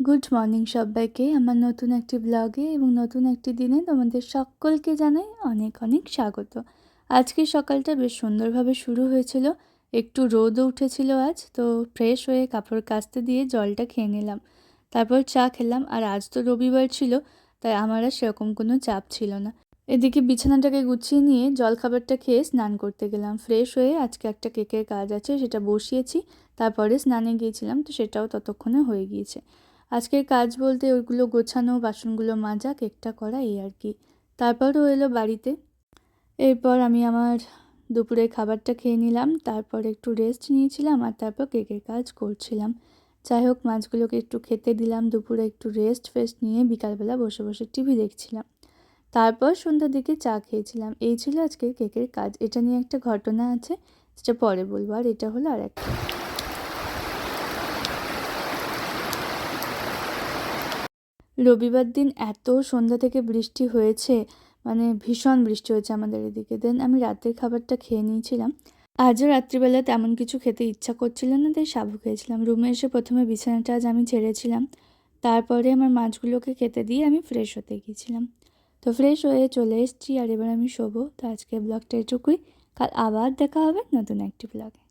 Good morning সবাইকে আমার নতুন একটি ব্লগে এবং নতুন একটি দিনে তোমাদের সকলকে জানাই অনেক অনেক স্বাগত। আজকে সকালটা বেশ সুন্দরভাবে শুরু হয়েছিল, একটু রোদও উঠেছিল আজ, তো ফ্রেশ হয়ে কাপড় কাচতে দিয়ে জলটা খেয়ে নিলাম, তারপর চা খেলাম। আর আজ তো রবিবার ছিল, তাই আমার আর সেরকম কোনো চাপ ছিল না। এদিকে বিছানাটাকে গুছিয়ে নিয়ে জলখাবারটা খেয়ে স্নান করতে গেলাম। ফ্রেশ হয়ে আজকে একটা কেকের কাজ আছে, সেটা বসিয়েছি, তারপরে স্নানে গিয়েছিলাম, তো সেটাও ততক্ষণে হয়ে গিয়েছে। আজকের কাজ বলতে ওইগুলো গোছানো, বাসনগুলো মাজা, কেকটা করা, এই আর কি। তারপরও এলো বাড়িতে। এরপর আমি আমার দুপুরের খাবারটা খেয়ে নিলাম, তারপর একটু রেস্ট নিয়েছিলাম, আর তারপর কেকের কাজ করছিলাম। যাই হোক, মাছগুলোকে একটু খেতে দিলাম, দুপুরে একটু রেস্ট ফেস্ট নিয়ে বিকালবেলা বসে বসে টিভি দেখছিলাম। তারপর সন্ধ্যার দিকে চা খেয়েছিলাম। এই ছিল আজকের কেকের কাজ। এটা নিয়ে একটা ঘটনা আছে, যেটা পরে বলবো। আর এটা হলো আর একটা রবিবার দিন এত সন্ধ্যা থেকে বৃষ্টি হয়েছে, মানে ভীষণ বৃষ্টি হয়েছে আমাদের এদিকে। দেন আমি রাতের খাবারটা খেয়ে নিয়েছিলাম। আজও রাত্রিবেলা তেমন কিছু খেতে ইচ্ছা করছিল না, তাই সাবু খেয়েছিলাম। রুমে এসে প্রথমে বিছানাটা আজ আমি ঝেড়েছিলাম, তারপরে আমার মাছগুলোকে খেতে দিয়ে আমি ফ্রেশ হতে গিয়েছিলাম। তো ফ্রেশ হয়ে চলে এসেছি, আর এবার আমি শোবো। তো আজকের ব্লগটা এটুকুই। কাল আবার দেখা হবে নতুন একটি ব্লগে।